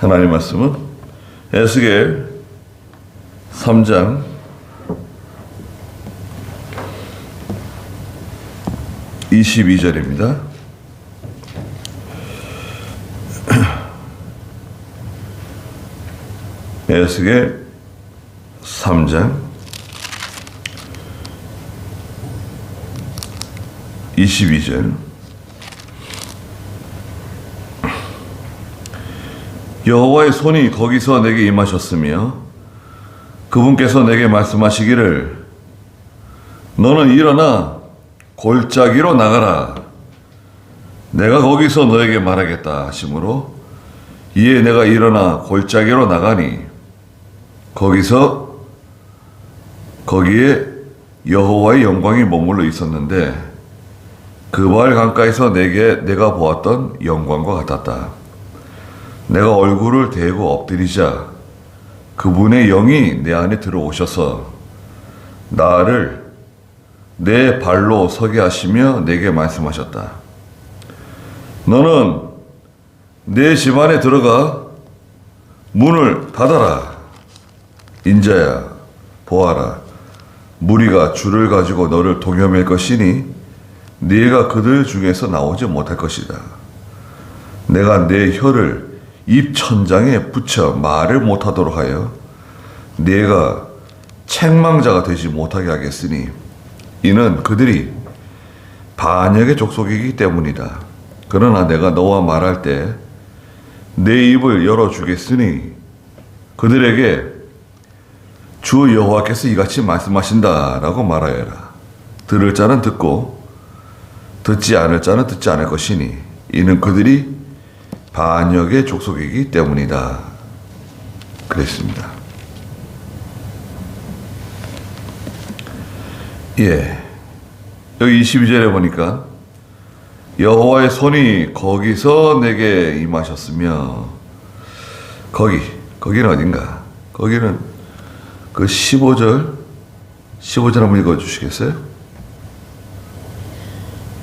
하나님 말씀은 에스겔 3장 22절입니다. 에스겔 3장 22절. 여호와의 손이 거기서 내게 임하셨으며 그분께서 내게 말씀하시기를 너는 일어나 골짜기로 나가라. 내가 거기서 너에게 말하겠다 하시므로 이에 내가 일어나 골짜기로 나가니 거기에 여호와의 영광이 머물러 있었는데 그발 강가에서 내가 보았던 영광과 같았다. 내가 얼굴을 대고 엎드리자 그분의 영이 내 안에 들어오셔서 나를 내 발로 서게 하시며 내게 말씀하셨다. 너는 내 집 안에 들어가 문을 닫아라. 인자야, 보아라. 무리가 줄을 가지고 너를 동여맬 것이니 네가 그들 중에서 나오지 못할 것이다. 내가 내 혀를 입 천장에 붙여 말을 못하도록 하여 네가 책망자가 되지 못하게 하겠으니 이는 그들이 반역의 족속이기 때문이다. 그러나 내가 너와 말할 때 내 입을 열어주겠으니 그들에게 주 여호와께서 이같이 말씀하신다라고 말하여라. 들을 자는 듣고 듣지 않을 자는 듣지 않을 것이니 이는 그들이 반역의 족속이기 때문이다. 그랬습니다. 여기 22절에 보니까 여호와의 손이 거기서 내게 임하셨으며 거기는 어딘가? 거기는 그 15절 한번 읽어주시겠어요?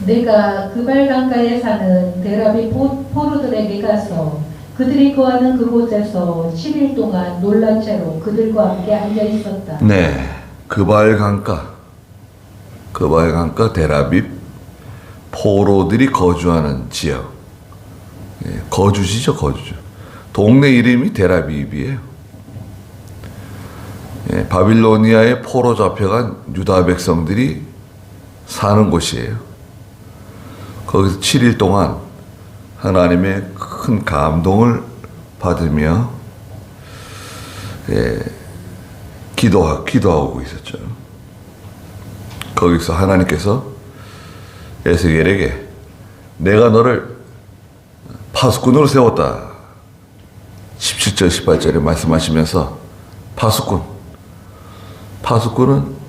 내가 그발 강가에 사는 데라비 포로들에게 가서 그들이 거하는 그곳에서 7일 동안 놀란 채로 그들과 함께 앉아 있었다. 네, 그발 강가 데라빕 포로들이 거주하는 지역. 거주지죠, 거주죠. 동네 이름이 데라빕이에요. 바빌로니아에 포로 잡혀간 유다 백성들이 사는 곳이에요. 거기서 7일 동안 하나님의 큰 감동을 받으며 기도하고 있었죠. 거기서 하나님께서 에스겔에게 내가 너를 파수꾼으로 세웠다. 17절 18절에 말씀하시면서 파수꾼은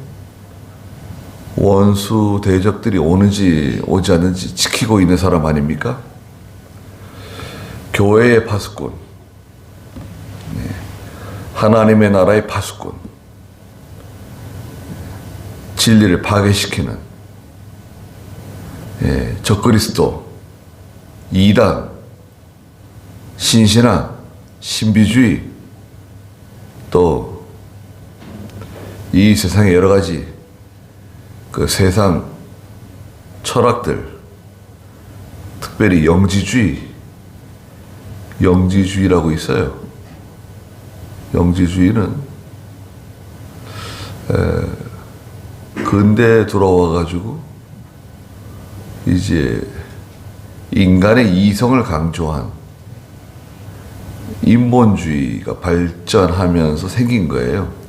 원수 대적들이 오는지 오지 않는지 지키고 있는 사람 아닙니까? 교회의 파수꾼, 하나님의 나라의 파수꾼, 진리를 파괴시키는 적그리스도, 이단, 신신앙, 신비주의, 또 이 세상의 여러 가지 그 세상 철학들, 특별히 영지주의라고 있어요. 영지주의는 근대에 들어와가지고 이제 인간의 이성을 강조한 인본주의가 발전하면서 생긴 거예요.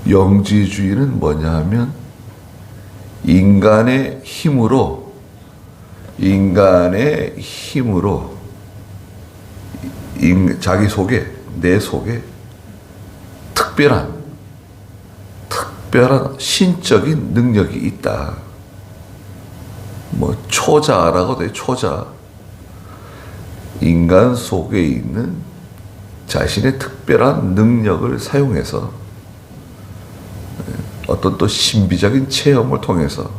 영지주의는 뭐냐 하면 인간의 힘으로 자기 속에, 내 속에 특별한 신적인 능력이 있다. 뭐 초자라고 돼요. 초자. 인간 속에 있는 자신의 특별한 능력을 사용해서 어떤 또 신비적인 체험을 통해서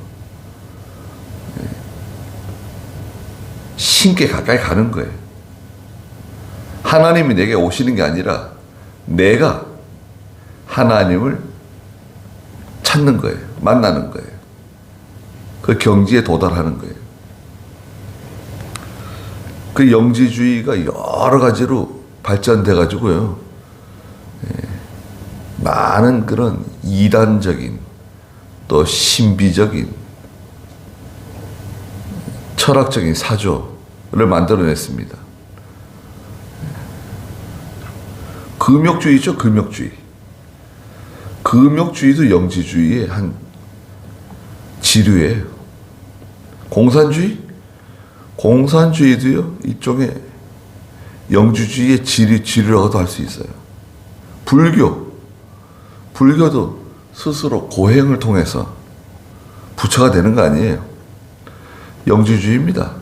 신께 가까이 가는 거예요. 하나님이 내게 오시는 게 아니라 내가 하나님을 찾는 거예요. 만나는 거예요. 그 경지에 도달하는 거예요. 그 영지주의가 여러 가지로 발전돼 가지고요. 많은 그런 이단적인 또 신비적인 철학적인 사조를 만들어냈습니다. 금욕주의죠, 금욕주의. 금욕주의도 영지주의의 한 지류예요. 공산주의? 공산주의도요, 일종의 영지주의의 지류라고도 할 수 있어요. 불교도 스스로 고행을 통해서 부처가 되는 거 아니에요. 영지주의입니다.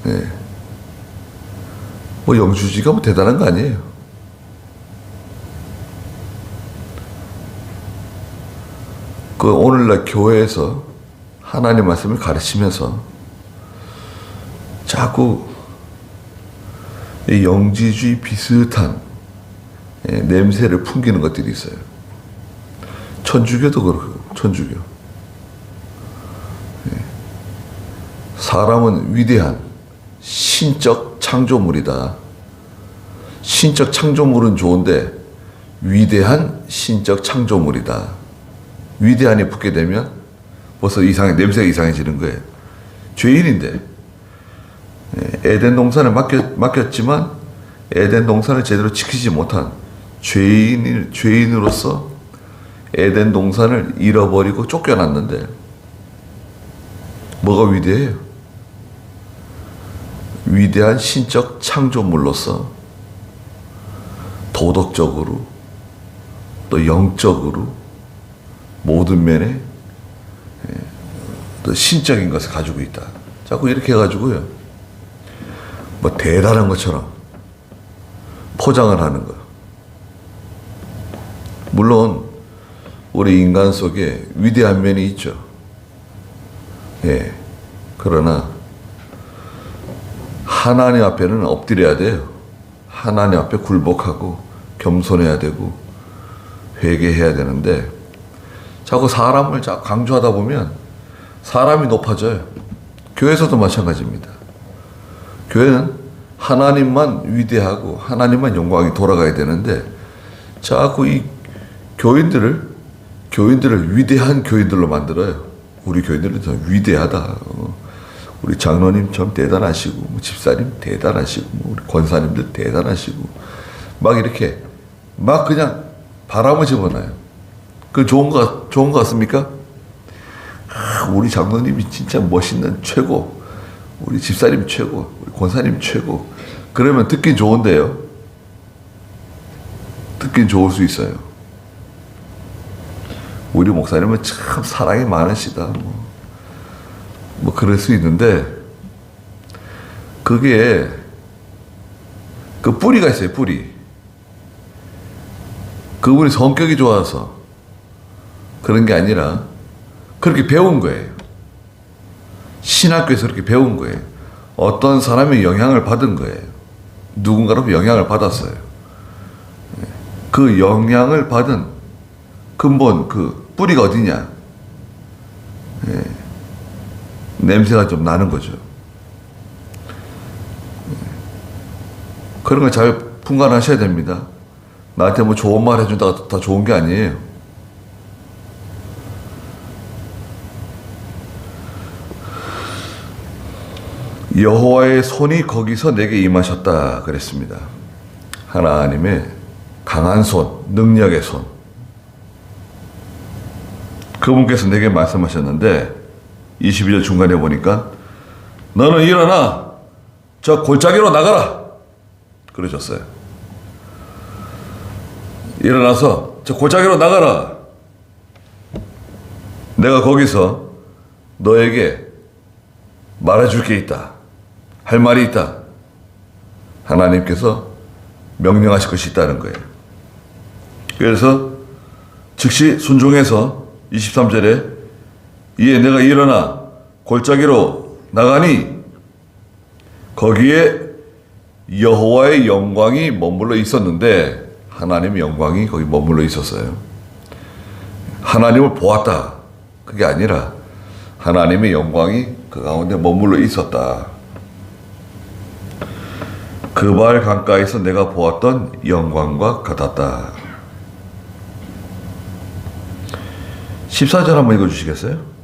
네. 뭐 영지주의가 뭐 대단한 거 아니에요. 그 오늘날 교회에서 하나님 말씀을 가르치면서 자꾸 이 영지주의 비슷한 냄새를 풍기는 것들이 있어요. 천주교도 그렇고, 천주교. 사람은 위대한 신적 창조물이다. 신적 창조물은 좋은데 위대한 신적 창조물이다. 위대한이 붙게 되면 벌써 냄새가 이상해지는 거예요. 죄인인데 에덴 동산을 맡겼지만 에덴 동산을 제대로 지키지 못한 죄인으로서 에덴 동산을 잃어버리고 쫓겨났는데 뭐가 위대해요? 위대한 신적 창조물로서 도덕적으로 또 영적으로 모든 면에 또 신적인 것을 가지고 있다. 자꾸 이렇게 해가지고요. 뭐 대단한 것처럼 포장을 하는 거예요. 물론 우리 인간 속에 위대한 면이 있죠. 예. 그러나 하나님 앞에는 엎드려야 돼요. 하나님 앞에 굴복하고 겸손해야 되고 회개해야 되는데 자꾸 사람을 강조하다 보면 사람이 높아져요. 교회에서도 마찬가지입니다. 교회는 하나님만 위대하고 하나님만 영광이 돌아가야 되는데 자꾸 이 교인들을 위대한 교인들로 만들어요. 우리 교인들은 더 위대하다. 우리 장로님 참 대단하시고, 뭐 집사님 대단하시고, 뭐 우리 권사님들 대단하시고, 막 이렇게 막 그냥 바람을 집어넣어요. 그 좋은 거 같습니까? 우리 장로님이 진짜 멋있는 최고, 우리 집사님 최고, 우리 권사님 최고. 그러면 듣긴 좋은데요. 듣긴 좋을 수 있어요. 우리 목사님은 참 사랑이 많으시다. 뭐 그럴 수 있는데 그게 그 뿌리가 있어요. 뿌리. 그분이 성격이 좋아서 그런 게 아니라 그렇게 배운 거예요. 신학교에서 그렇게 배운 거예요. 어떤 사람이 영향을 받은 거예요. 누군가로 영향을 받았어요. 그 영향을 받은 근본 그 뿌리가 어디냐? 냄새가 좀 나는 거죠. 그런 걸 잘 분간하셔야 됩니다. 나한테 뭐 좋은 말 해준다가 다 좋은 게 아니에요. 여호와의 손이 거기서 내게 임하셨다 그랬습니다. 하나님의 강한 손, 능력의 손. 그분께서 내게 말씀하셨는데 22절 중간에 보니까 너는 일어나 저 골짜기로 나가라 그러셨어요. 일어나서 저 골짜기로 나가라. 내가 거기서 너에게 말해줄 게 있다. 할 말이 있다. 하나님께서 명령하실 것이 있다는 거예요. 그래서 즉시 순종해서 23절에 이에 내가 일어나 골짜기로 나가니 거기에 여호와의 영광이 머물러 있었는데 하나님의 영광이 거기 머물러 있었어요. 하나님을 보았다. 그게 아니라 하나님의 영광이 그 가운데 머물러 있었다. 그발 강가에서 내가 보았던 영광과 같았다. 14절 한번 읽어주시겠어요?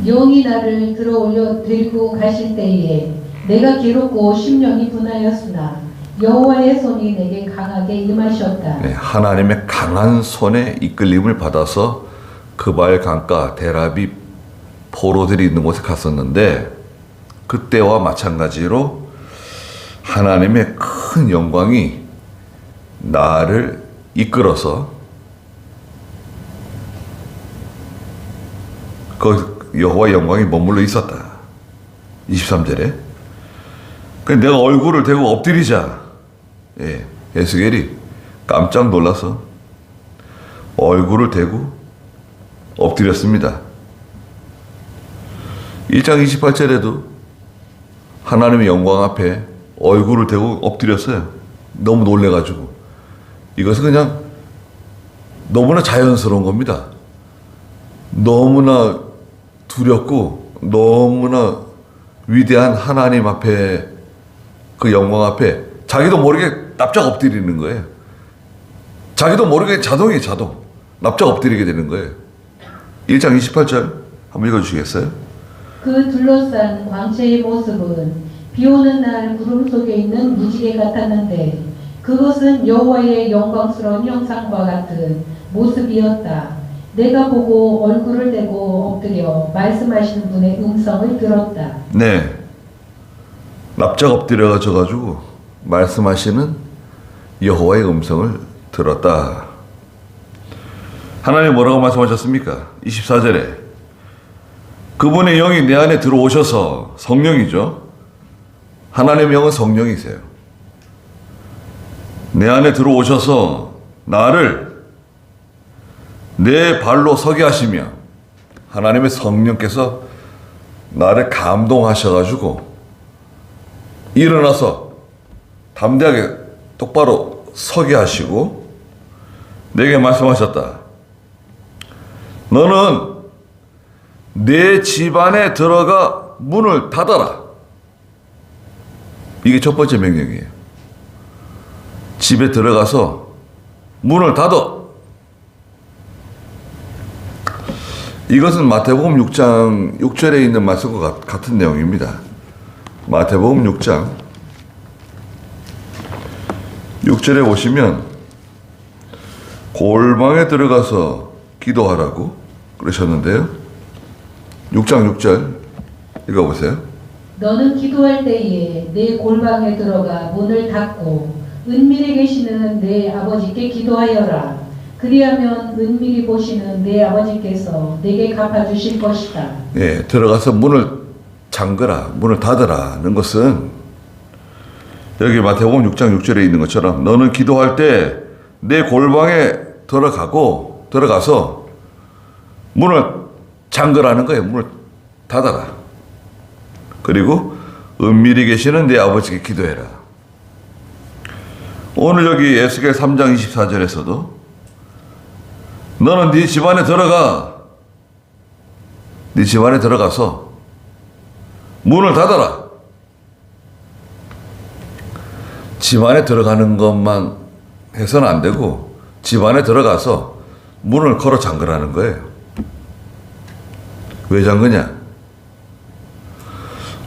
영이 나를 들어올려 데리고 가실 때에 내가 괴롭고 심령이 분하였으나 여호와의 손이 내게 강하게 임하셨다. 네, 하나님의 강한 손에 이끌림을 받아서 그발 강가 데라비 포로들이 있는 곳에 갔었는데 그때와 마찬가지로 하나님의 큰 영광이 나를 이끌어서 그 여호와의 영광이 머물러 있었다. 23절에 내가 얼굴을 대고 엎드리자. 에스겔이 깜짝 놀라서 얼굴을 대고 엎드렸습니다. 1장 28절에도 하나님의 영광 앞에 얼굴을 대고 엎드렸어요. 너무 놀래가지고. 이것은 그냥 너무나 자연스러운 겁니다. 너무나 두렵고 너무나 위대한 하나님 앞에, 그 영광 앞에 자기도 모르게 납작 엎드리는 거예요. 자기도 모르게 자동 납작 엎드리게 되는 거예요. 1장 28절 한번 읽어주시겠어요? 그 둘러싼 광채의 모습은 비 오는 날 구름 속에 있는 무지개 같았는데 그것은 여호와의 영광스러운 형상과 같은 모습이었다. 내가 보고 얼굴을 대고 엎드려 말씀하시는 분의 음성을 들었다. 네, 납작 엎드려가지고 말씀하시는 여호와의 음성을 들었다. 하나님 뭐라고 말씀하셨습니까? 24절에 그분의 영이 내 안에 들어오셔서, 성령이죠. 하나님의 영은 성령이세요. 내 안에 들어오셔서 나를 내 발로 서게 하시며, 하나님의 성령께서 나를 감동하셔가지고 일어나서 담대하게 똑바로 서게 하시고 내게 말씀하셨다. 너는 내 집안에 들어가 문을 닫아라. 이게 첫 번째 명령이에요. 집에 들어가서 문을 닫아. 이것은 마태복음 6장 6절에 있는 말씀과 같은 내용입니다. 마태복음 6장 6절에 보시면 골방에 들어가서 기도하라고 그러셨는데요. 6장 6절 읽어보세요. 너는 기도할 때에 내 골방에 들어가 문을 닫고 은밀히 계시는 내 아버지께 기도하여라. 그리하면 은밀히 보시는 내 아버지께서 내게 갚아주실 것이다. 예, 들어가서 문을 잠그라, 문을 닫으라는 것은 여기 마태복음 6장 6절에 있는 것처럼 너는 기도할 때 내 골방에 들어가서 문을 잠그라는 거예요. 문을 닫아라. 그리고 은밀히 계시는 내 아버지께 기도해라. 오늘 여기 에스겔 3장 24절에서도 너는 네 집안에 들어가서 문을 닫아라. 집 안에 들어가는 것만 해서는 안 되고 집 안에 들어가서 문을 걸어 잠그라는 거예요. 왜 잠그냐?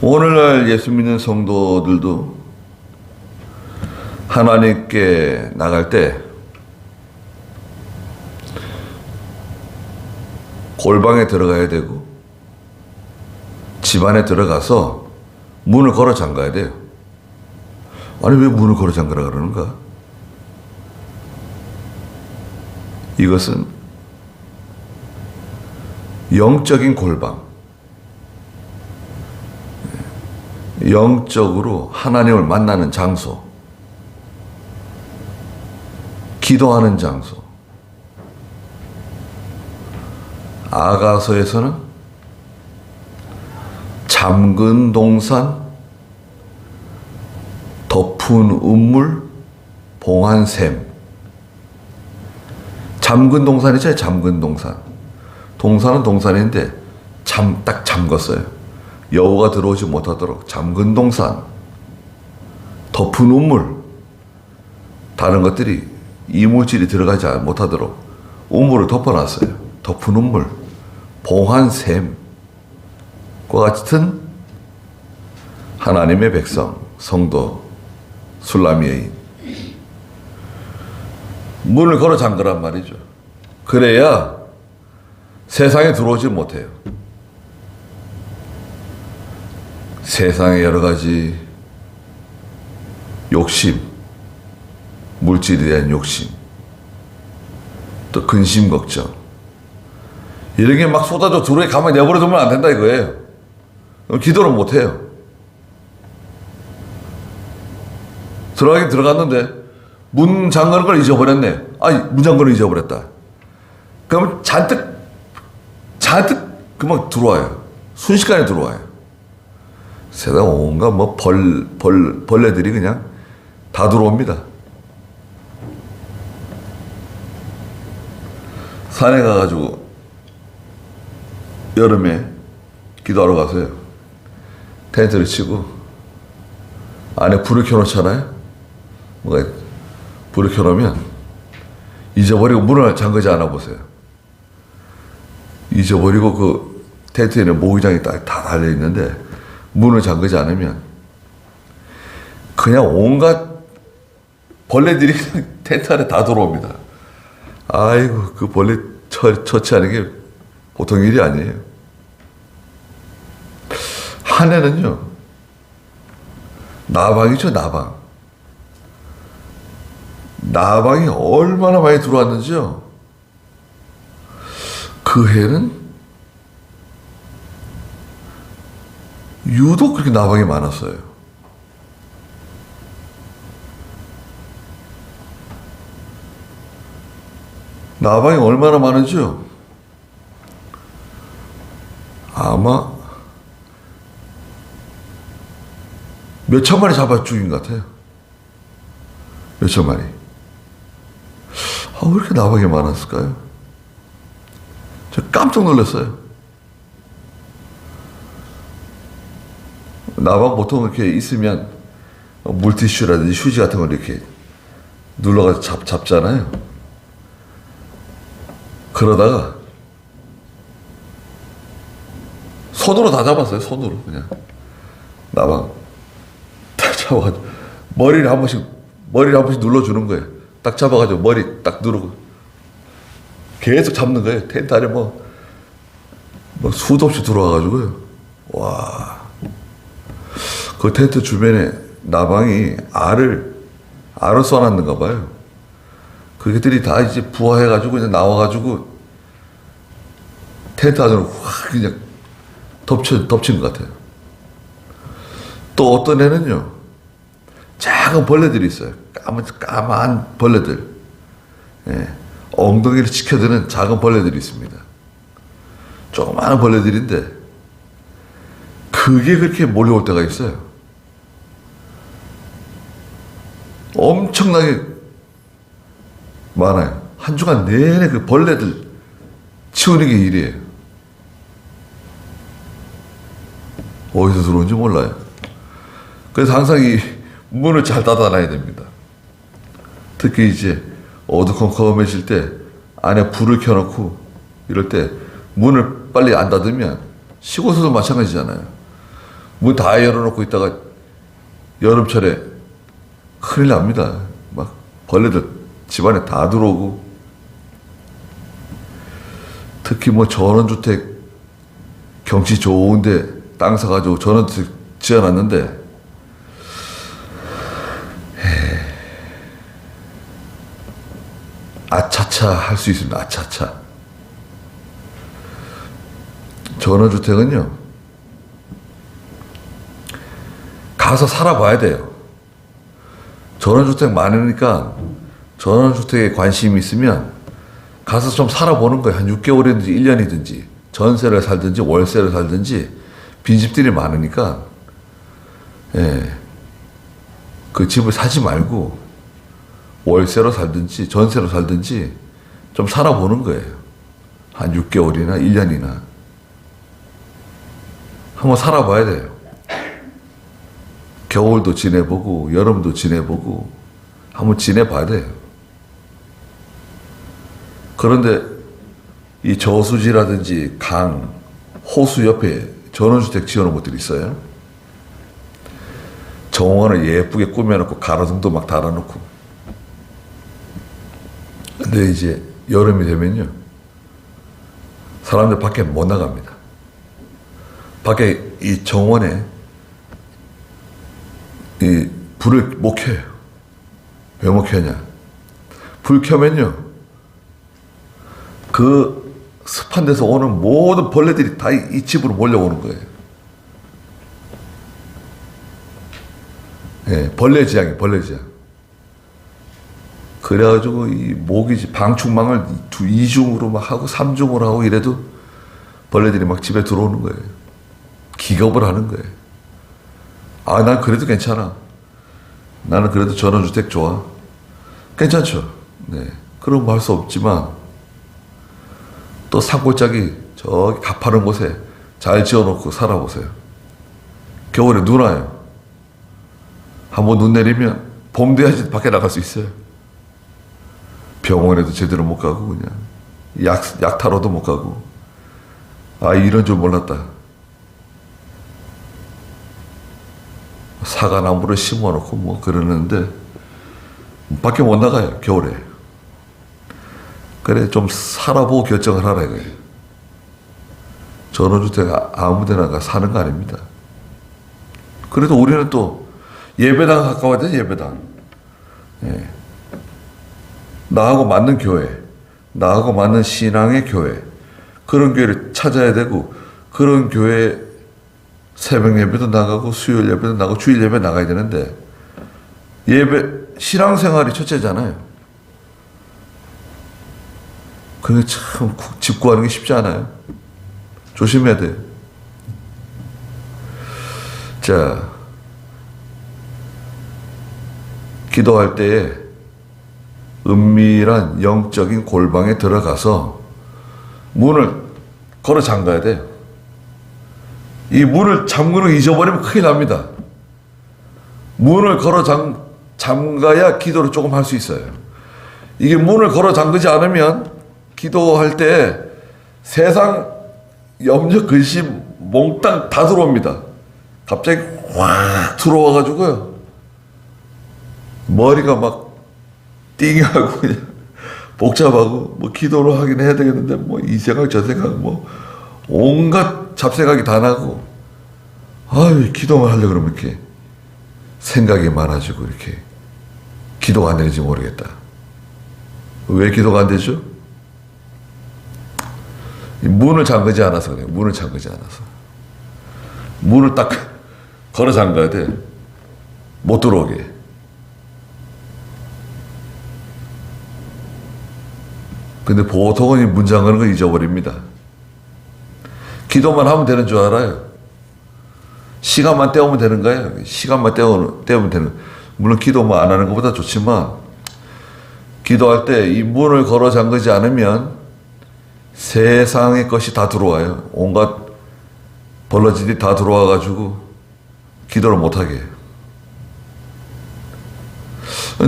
오늘날 예수 믿는 성도들도 하나님께 나갈 때 골방에 들어가야 되고 집 안에 들어가서 문을 걸어 잠가야 돼요. 아니 왜 문을 걸어 잠그라 그러는가? 이것은 영적인 골방, 영적으로 하나님을 만나는 장소, 기도하는 장소. 아가서에서는 잠근 동산, 덮은 우물, 봉한 샘. 잠근 동산이죠, 잠근 동산. 동산은 동산인데 딱 잠궜어요. 여우가 들어오지 못하도록 잠근 동산. 덮은 우물. 다른 것들이 이물질이 들어가지 못하도록 우물을 덮어놨어요. 덮은 우물, 봉한 샘과 같은 하나님의 백성, 성도, 술라미에인. 문을 걸어 잠그란 말이죠. 그래야 세상에 들어오지 못해요. 세상의 여러 가지 욕심, 물질에 대한 욕심, 또 근심 걱정, 이런 게 막 쏟아져 들어에 가만히 내버려 두면 안 된다 이거예요. 기도를 못 해요. 들어가긴 들어갔는데 문 잠그는 걸 잊어버렸네. 문 잠그는 걸 잊어버렸다. 그러면 잔뜩 금방 들어와요. 순식간에 들어와요. 세상 온갖 뭐 벌레들이 그냥 다 들어옵니다. 산에 가가지고 여름에 기도하러 가서요. 텐트를 치고 안에 불을 켜놓잖아요. 뭐가 불을 켜놓으면 잊어버리고 문을 잠그지 않아 보세요. 잊어버리고 그 텐트에는 모기장이 다 달려있는데 문을 잠그지 않으면 그냥 온갖 벌레들이 그냥 텐트 안에 다 들어옵니다. 아이고, 그 벌레 처치하는 게 보통 일이 아니에요. 한 해는요, 나방이죠, 나방. 나방이 얼마나 많이 들어왔는지요. 그 해는 유독 그렇게 나방이 많았어요. 나방이 얼마나 많은지요. 아마 몇천 마리 잡아 죽인 것 같아요. 몇천 마리. 왜 이렇게 나방이 많았을까요? 저 깜짝 놀랐어요. 나방 보통 이렇게 있으면 물티슈라든지 휴지 같은 걸 이렇게 눌러가지고 잡잖아요. 그러다가 손으로 다 잡았어요. 손으로 그냥 나방 다 잡아가지고 머리를 한 번씩 눌러주는 거예요. 딱 잡아가지고 머리 딱 누르고 계속 잡는 거예요. 텐트 안에 뭐 수도 없이 들어와가지고요. 와, 그 텐트 주변에 나방이 알을 쏘놨는가 봐요. 그들이 다 이제 부화해가지고 이제 나와가지고 텐트 안으로 확 그냥 덮친 것 같아요. 또 어떤 애는요, 작은 벌레들이 있어요. 까만 벌레들. 예, 엉덩이를 치켜드는 작은 벌레들이 있습니다. 조그마한 벌레들인데 그게 그렇게 몰려올 때가 있어요. 엄청나게 많아요. 한 주간 내내 그 벌레들 치우는 게 일이에요. 어디서 들어온지 몰라요. 그래서 항상 이 문을 잘 닫아놔야 됩니다. 특히 이제 어두컴컴해질 때 안에 불을 켜놓고 이럴 때 문을 빨리 안 닫으면 시골에서도 마찬가지잖아요. 문 다 열어놓고 있다가 여름철에 큰일 납니다. 막 벌레들 집안에 다 들어오고, 특히 뭐 전원주택 경치 좋은데 땅 사가지고 전원주택 지어놨는데 아차차 할 수 있습니다. 아차차. 전원주택은요, 가서 살아봐야 돼요. 전원주택 많으니까 전원주택에 관심이 있으면 가서 좀 살아보는 거예요. 한 6개월이든지 1년이든지 전세를 살든지 월세를 살든지 빈집들이 많으니까, 예, 그 집을 사지 말고 월세로 살든지 전세로 살든지 좀 살아보는 거예요. 한 6개월이나 1년이나. 한번 살아봐야 돼요. 겨울도 지내보고 여름도 지내보고 한번 지내봐야 돼요. 그런데 이 저수지라든지 강, 호수 옆에 전원주택 지어놓은 곳들이 있어요. 정원을 예쁘게 꾸며놓고 가로등도 막 달아놓고. 근데 이제 여름이 되면요, 사람들 밖에 못 나갑니다. 밖에 이 정원에 이 불을 못 켜요. 왜 못 켜냐? 불 켜면요, 그 습한 데서 오는 모든 벌레들이 다 이 집으로 몰려오는 거예요. 예, 벌레지향이에요, 벌레지향. 그래가지고 이 모기지 방충망을 2중으로 막 하고 3중으로 하고 이래도 벌레들이 막 집에 들어오는 거예요. 기겁을 하는 거예요. 아, 난 그래도 괜찮아. 나는 그래도 전원주택 좋아. 괜찮죠. 네. 그런 거 할 수 없지만 또 산골짜기 저기 가파른 곳에 잘 지어놓고 살아보세요. 겨울에 눈 와요. 한번 눈 내리면 봄 돼야지 밖에 나갈 수 있어요. 병원에도 제대로 못 가고 그냥 약 타러도 못 가고. 아, 이런 줄 몰랐다. 사과나무를 심어놓고 뭐 그러는데 밖에 못 나가요, 겨울에. 그래, 좀 살아보고 결정을 하라 이거예요. 전원주택 아무데나 사는 거 아닙니다. 그래도 우리는 또 예배당 가까워야 돼, 예배당. 예. 나하고 맞는 교회, 나하고 맞는 신앙의 교회, 그런 교회를 찾아야 되고, 그런 교회 새벽 예배도 나가고 수요일 예배도 나가고 주일 예배 나가야 되는데, 신앙생활이 첫째잖아요. 그게 참 집 구하는 게 쉽지 않아요. 조심해야 돼요. 자, 기도할 때에 은밀한 영적인 골방에 들어가서 문을 걸어 잠가야 돼요. 이 문을 잠그는 거 잊어버리면 큰일 납니다. 문을 걸어 잠가야 기도를 조금 할 수 있어요. 이게 문을 걸어 잠그지 않으면 기도할 때 세상 염려, 근심, 몽땅 다 들어옵니다. 갑자기 확 들어와가지고요, 머리가 막 띵하고 그냥 복잡하고, 뭐 기도를 하긴 해야 되겠는데 뭐 이 생각 저 생각 뭐 온갖 잡생각이 다 나고, 아유, 기도만 하려고 그러면 이렇게 생각이 많아지고 이렇게 기도가 안 되는지 모르겠다. 왜 기도가 안 되죠? 문을 잠그지 않아서 그래요. 문을 잠그지 않아서. 문을 딱 걸어 잠가야 돼. 못 들어오게. 근데 보통은 이 문 잠그는 거 잊어버립니다. 기도만 하면 되는 줄 알아요. 시간만 때우면 되는 거예요. 시간만 때우면 되는. 물론 기도 뭐 안 하는 것보다 좋지만, 기도할 때 이 문을 걸어 잠그지 않으면 세상의 것이 다 들어와요. 온갖 벌러지들이 다 들어와가지고 기도를 못하게 해요.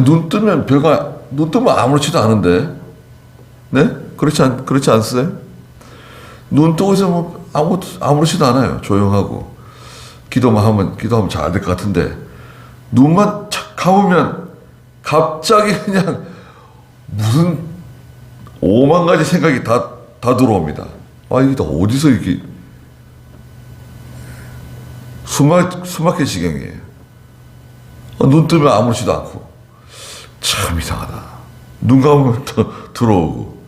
눈 뜨면 눈 뜨면 아무렇지도 않은데, 네? 그렇지 않으세요? 눈 뜨고 있으면 뭐 아무렇지도 않아요. 조용하고. 기도하면 잘 될 것 같은데, 눈만 착 감으면 갑자기 그냥 무슨 5만 가지 생각이 다 들어옵니다. 아, 이게 다 어디서 이렇게 숨막힐 지경이에요. 눈 뜨면 아무렇지도 않고. 참 이상하다. 눈 감으면 또 들어오고.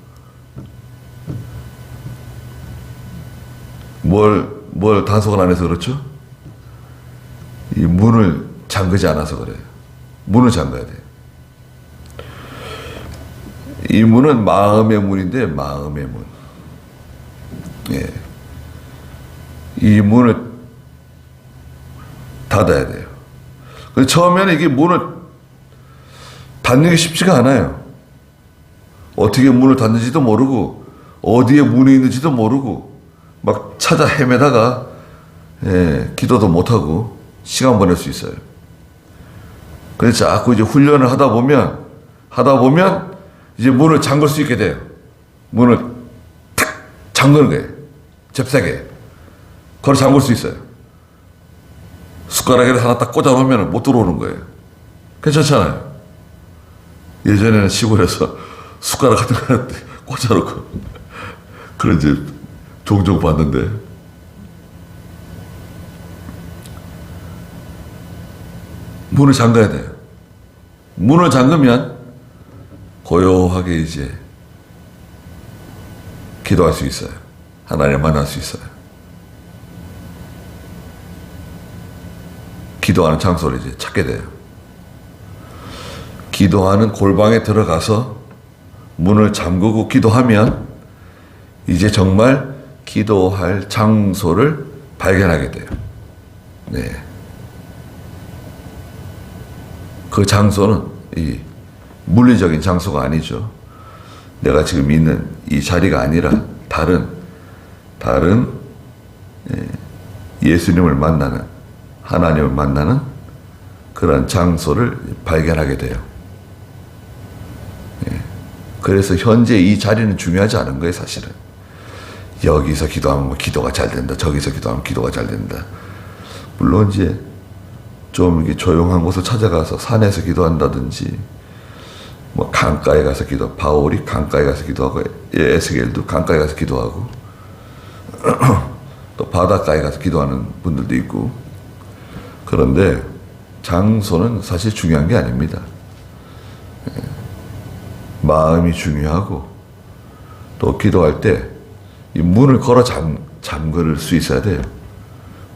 뭘 단속을 안 해서 그렇죠? 이 문을 잠그지 않아서 그래요. 문을 잠가야 돼요. 이 문은 마음의 문인데, 마음의 문. 예. 이 문을 닫아야 돼요. 근데 처음에는 이게 문을 닫는 게 쉽지가 않아요. 어떻게 문을 닫는지도 모르고 어디에 문이 있는지도 모르고 막 찾아 헤매다가 기도도 못하고 시간 보낼 수 있어요. 그래서 자꾸 이제 훈련을 하다 보면 이제 문을 잠글 수 있게 돼요. 문을 탁 잠그는 거예요. 잽싸게. 그걸 잠글 수 있어요. 숟가락에 하나 딱 꽂아놓으면 못 들어오는 거예요. 괜찮잖아요. 예전에는 시골에서 숟가락 같은 거 꽂아놓고 그런 집 종종 봤는데, 문을 잠가야 돼요. 문을 잠그면 고요하게 이제 기도할 수 있어요. 하나님을 만날 수 있어요. 기도하는 장소를 이제 찾게 돼요. 기도하는 골방에 들어가서 문을 잠그고 기도하면 이제 정말 기도할 장소를 발견하게 돼요. 네. 그 장소는 이 물리적인 장소가 아니죠. 내가 지금 있는 이 자리가 아니라 다른 예수님을 만나는, 하나님을 만나는 그런 장소를 발견하게 돼요. 그래서 현재 이 자리는 중요하지 않은 거예요, 사실은. 여기서 기도하면 뭐 기도가 잘 된다, 저기서 기도하면 기도가 잘 된다. 물론 이제 좀 이렇게 조용한 곳을 찾아가서 산에서 기도한다든지, 뭐 강가에 가서 바울이 강가에 가서 기도하고, 에스겔도 강가에 가서 기도하고, 또 바닷가에 가서 기도하는 분들도 있고. 그런데 장소는 사실 중요한 게 아닙니다. 마음이 중요하고, 또 기도할 때 이 문을 걸어 잠글 수 있어야 돼요.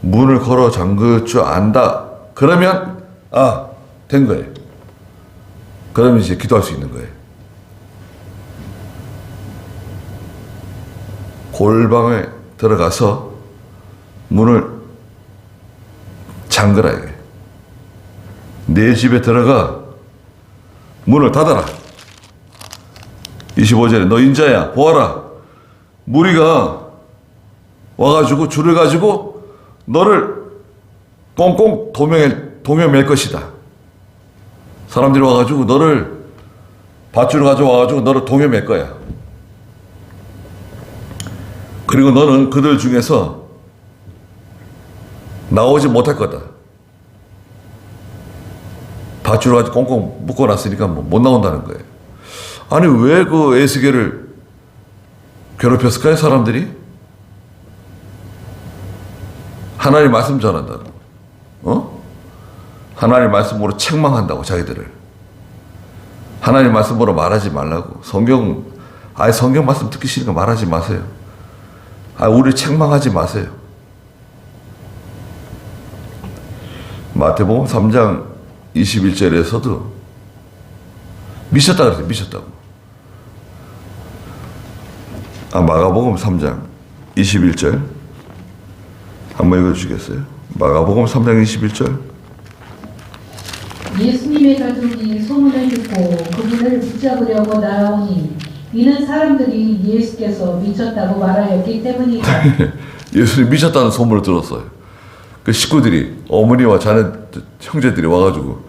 문을 걸어 잠글 줄 안다. 그러면 된 거예요. 그러면 이제 기도할 수 있는 거예요. 골방에 들어가서 문을 잠그라 이게. 내 집에 들어가 문을 닫아라. 25절에 너 인자야 보아라. 무리가 와가지고 줄을 가지고 너를 꽁꽁 동여맬 것이다. 사람들이 와가지고 너를 밧줄을 가져와가지고 너를 동여맬 거야. 그리고 너는 그들 중에서 나오지 못할 거다. 밧줄을 가지고 꽁꽁 묶어놨으니까 못 나온다는 거예요. 아니 왜 그 에스겔을 괴롭혔을까요, 사람들이? 하나님 말씀 전한다고. 하나님 말씀으로 책망한다고, 자기들을. 하나님 말씀으로 말하지 말라고. 성경 말씀 듣기 싫으니까 말하지 마세요. 우리 책망하지 마세요. 마태복음 3장 21절에서도 미쳤다 그랬어요. 미쳤다고. 마가복음 3장 21절 한번 읽어주시겠어요? 마가복음 3장 21절. 예수님의 가족이 소문을 듣고 그분을 붙잡으려고 나아오니 이는 사람들이 예수께서 미쳤다고 말하였기 때문이다. 예수님 미쳤다는 소문을 들었어요. 그 식구들이, 어머니와 자네 형제들이 와가지고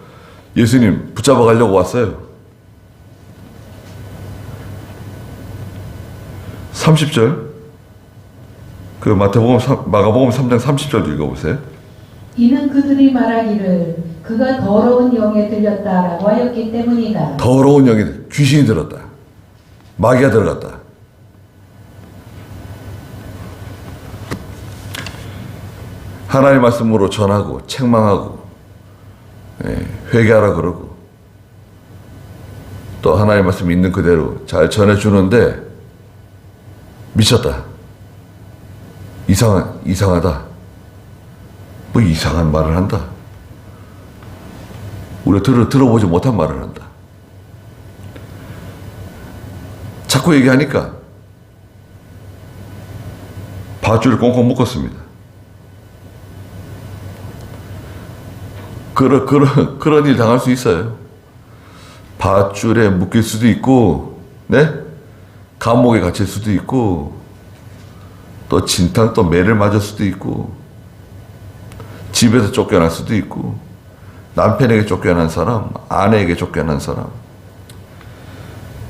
예수님 붙잡아 가려고 왔어요. 30절, 그 마가복음 3장 30절 읽어보세요. 이는 그들이 말하기를 그가 더러운 영에 들렸다라고 하였기 때문이다. 더러운 영에 귀신이 들었다. 마귀가 들어갔다. 하나님 말씀으로 전하고 책망하고 회개하라 그러고 또 하나님 말씀 있는 그대로 잘 전해주는데 미쳤다. 이상하다. 뭐 이상한 말을 한다. 우리가 들어보지 못한 말을 한다. 자꾸 얘기하니까 밧줄을 꽁꽁 묶었습니다. 그런 일 당할 수 있어요. 밧줄에 묶일 수도 있고, 네? 감옥에 갇힐 수도 있고, 또 진탕 또 매를 맞을 수도 있고, 집에서 쫓겨날 수도 있고, 남편에게 쫓겨난 사람, 아내에게 쫓겨난 사람,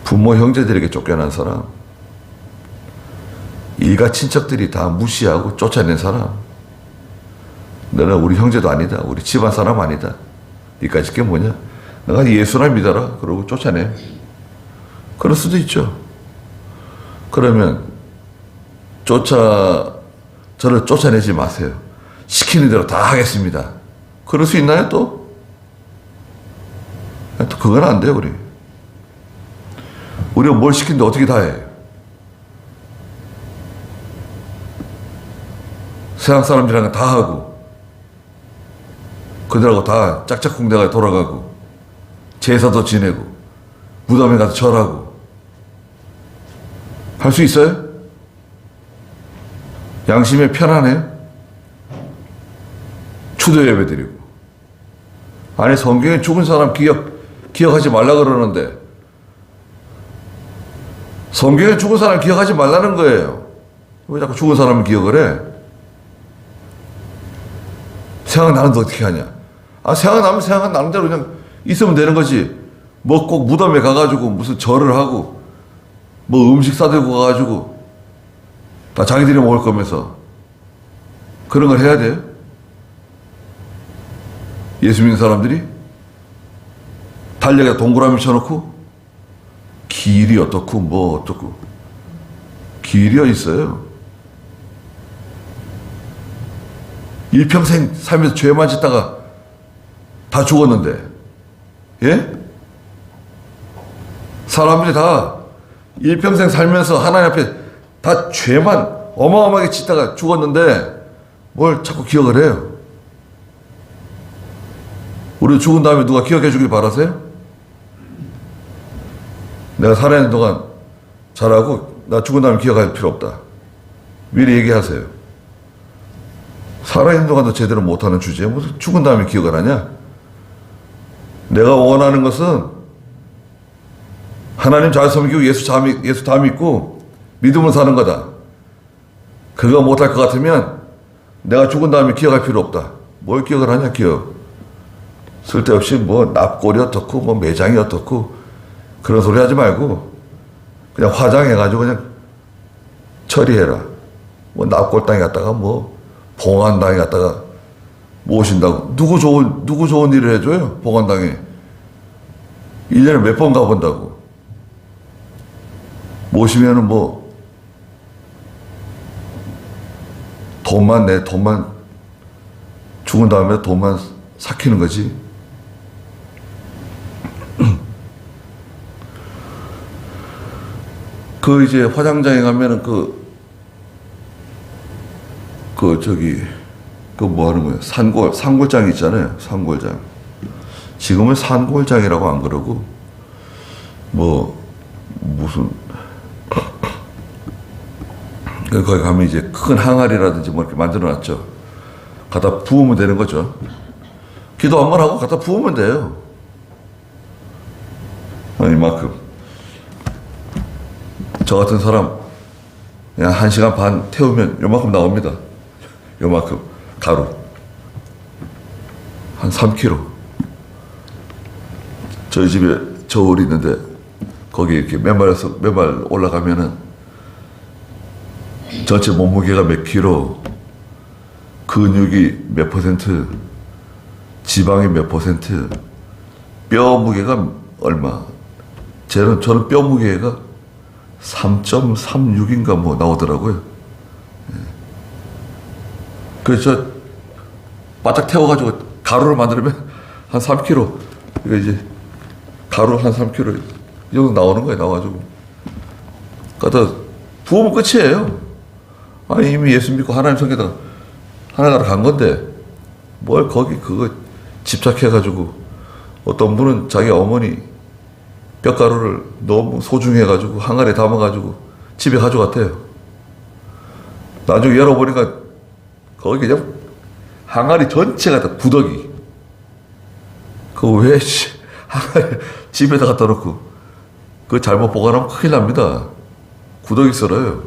부모 형제들에게 쫓겨난 사람, 일가 친척들이 다 무시하고 쫓아낸 사람. 너는 우리 형제도 아니다. 우리 집안 사람 아니다. 이까짓 게 뭐냐? 너가 예수나 믿어라. 그러고 쫓아내. 그럴 수도 있죠. 그러면 저를 쫓아내지 마세요. 시키는 대로 다 하겠습니다. 그럴 수 있나요 또? 또 그건 안 돼요 우리. 우리가 뭘 시키는데 어떻게 다 해? 세상 사람들이랑 다 하고 그들하고 다 짝짝꿍대가 돌아가고 제사도 지내고 무덤에 가서 절하고 할 수 있어요? 양심에 편안해요? 추도 예배 드리고 아니 성경에 죽은 사람 기억하지 말라 그러는데 성경에 죽은 사람 기억하지 말라는 거예요. 왜 자꾸 죽은 사람을 기억을 해? 생각나는데 어떻게 하냐? 생각나면 생각나는 대로 그냥 있으면 되는 거지. 뭐 꼭 무덤에 가가지고 무슨 절을 하고 뭐 음식 싸들고 가가지고 다 자기들이 먹을 거면서 그런 걸 해야 돼요? 예수 믿는 사람들이? 달력에 동그라미 쳐놓고 길이 어떻고 뭐 어떻고 길이 있어요. 일평생 살면서 죄만 짓다가 다 죽었는데, 예? 사람들이 다 일평생 살면서 하나님 앞에 다 죄만 어마어마하게 짓다가 죽었는데 뭘 자꾸 기억을 해요? 우리 죽은 다음에 누가 기억해 주길 바라세요? 내가 살아있는 동안 잘하고 나 죽은 다음에 기억할 필요 없다. 미리 얘기하세요. 살아있는 동안도 제대로 못하는 주제에 무슨 죽은 다음에 기억을 하냐? 내가 원하는 것은 하나님 잘 섬기고 예수 다 믿고 믿음을 사는 거다. 그거 못할 것 같으면 내가 죽은 다음에 기억할 필요 없다. 뭘 기억을 하냐 기억. 쓸데없이 뭐 납골이 어떻고 뭐 매장이 어떻고 그런 소리 하지 말고 그냥 화장해가지고 그냥 처리해라. 뭐 납골 땅에 갔다가 뭐 봉안 땅에 갔다가 모신다고 누구 좋은 일을 해줘요? 봉안 땅에 1년에 몇 번 가본다고. 모시면은 뭐 돈만 죽은 다음에 돈만 삭히는 거지. 그 이제 화장장에 가면은 그 뭐 하는 거예요? 산골장 있잖아요. 산골장. 지금은 산골장이라고 안 그러고 뭐 무슨 거기 가면 이제 큰 항아리라든지 뭐 이렇게 만들어 놨죠. 갖다 부으면 되는 거죠. 기도 한 번 하고 갖다 부으면 돼요. 이만큼. 저 같은 사람 그냥 1시간 반 태우면 요만큼 나옵니다. 요만큼 가루 한 3kg. 저희 집에 저울이 있는데 거기 이렇게 맨발 올라가면은 전체 몸무게가 몇 킬로, 근육이 몇 %, 지방이 몇 %, 뼈 무게가 얼마. 저는 뼈 무게가 3.36인가 뭐 나오더라고요. 그래서 바짝 태워가지고 가루를 만들면 한 3kg. 이거 이제 가루 한 3kg 이 정도 나오는 거예요. 나와가지고 갖다 부으면 끝이에요. 아니 이미 예수 믿고 하나님 성에다 하나나라 간 건데 뭘 거기 그거 집착해가지고. 어떤 분은 자기 어머니 뼈가루를 너무 소중해가지고 항아리에 담아가지고 집에 가져갔대요. 나중에 열어보니까 거기 그냥 항아리 전체가 다 구더기. 그거 왜 집에다 갖다 놓고 그거 잘못 보관하면 큰일 납니다. 구더기 썰어요.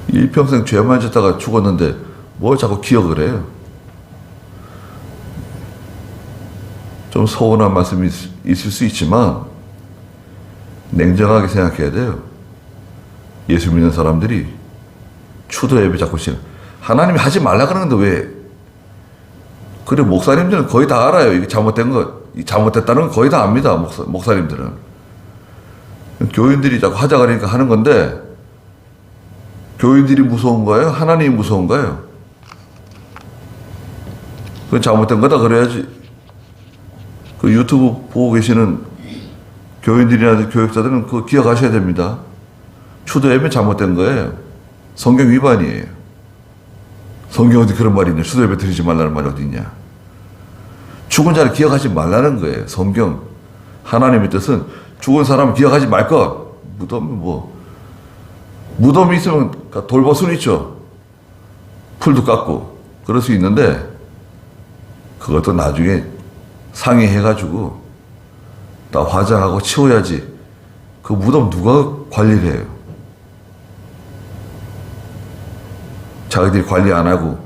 일평생 죄만 짓다가 죽었는데 뭘 자꾸 기억을 해요. 좀 서운한 말씀이 있을 수 있지만 냉정하게 생각해야 돼요. 예수 믿는 사람들이 추도 예배 자꾸 지는 하나님이 하지 말라 그러는데 왜 그래. 목사님들은 거의 다 알아요. 이게 잘못된 거, 잘못됐다는 건 거의 다 압니다. 목사님들은. 교인들이 자꾸 하자 그러니까 하는 건데, 교인들이 무서운 거예요? 하나님이 무서운 거예요? 그건 잘못된 거다 그래야지. 그 유튜브 보고 계시는 교인들이나 교육자들은 그거 기억하셔야 됩니다. 추도 예배 잘못된 거예요. 성경 위반이에요. 성경 어디 그런 말이 있냐? 추도 예배 드리지 말라는 말이 어디 있냐? 죽은 자를 기억하지 말라는 거예요. 성경. 하나님의 뜻은 죽은 사람 기억하지 말 것. 무덤이 있으면 돌볼 수는 있죠. 풀도 깎고 그럴 수 있는데 그것도 나중에 상의해가지고 다 화장하고 치워야지. 그 무덤 누가 관리를 해요? 자기들이 관리 안 하고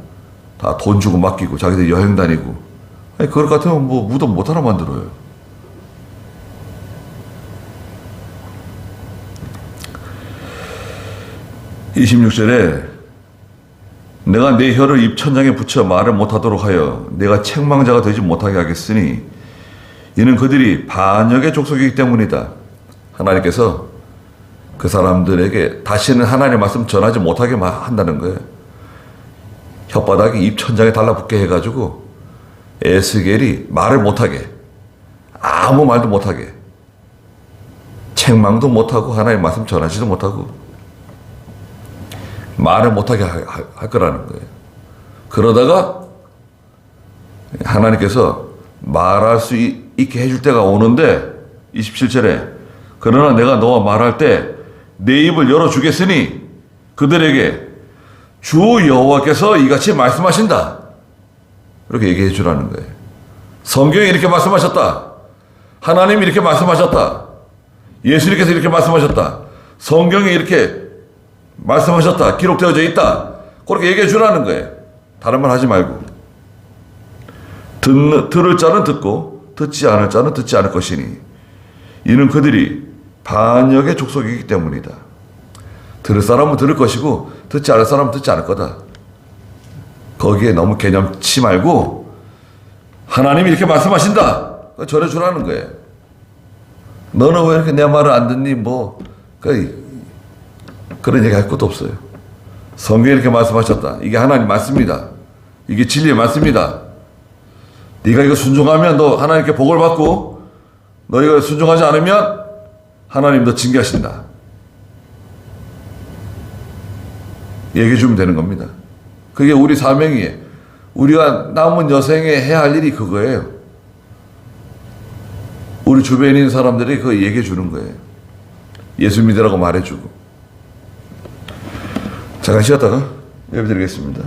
다 돈 주고 맡기고 자기들이 여행 다니고. 아니 그럴 것 같으면 무덤 못 하나 만들어요. (26절에) 내가 내 혀를 입천장에 붙여 말을 못하도록 하여 내가 책망자가 되지 못하게 하겠으니 이는 그들이 반역의 족속이기 때문이다. 하나님께서 그 사람들에게 다시는 하나님의 말씀 전하지 못하게 한다는 거예요. 혓바닥이 입천장에 달라붙게 해가지고 에스겔이 말을 못하게, 아무 말도 못하게, 책망도 못하고 하나님의 말씀 전하지도 못하고 말을 못하게 할 거라는 거예요. 그러다가 하나님께서 말할 수 있게 해줄 때가 오는데 27절에 그러나 내가 너와 말할 때 내 입을 열어주겠으니 그들에게 주 여호와께서 이같이 말씀하신다. 이렇게 얘기해 주라는 거예요. 성경이 이렇게 말씀하셨다. 하나님이 이렇게 말씀하셨다. 예수님께서 이렇게 말씀하셨다. 성경이 이렇게 말씀하셨다. 기록되어져 있다. 그렇게 얘기해 주라는 거예요. 다른 말 하지 말고. 들을 자는 듣고 듣지 않을 자는 듣지 않을 것이니 이는 그들이 반역의 족속이기 때문이다. 들을 사람은 들을 것이고 듣지 않을 사람은 듣지 않을 거다. 거기에 너무 개념치 말고 하나님이 이렇게 말씀하신다. 전해주라는 거예요. 너는 왜 이렇게 내 말을 안 듣니? 그런 얘기 할 것도 없어요. 성경이 이렇게 말씀하셨다. 이게 하나님 말씀이다. 이게 진리의 말씀이다. 네가 이거 순종하면 너 하나님께 복을 받고 너 이거 순종하지 않으면 하나님 너 징계하신다. 얘기해 주면 되는 겁니다. 그게 우리 사명이에요. 우리가 남은 여생에 해야 할 일이 그거예요. 우리 주변에 있는 사람들이 그거 얘기해 주는 거예요. 예수 믿으라고 말해주고. 잠깐 쉬었다가 예배 드리겠습니다.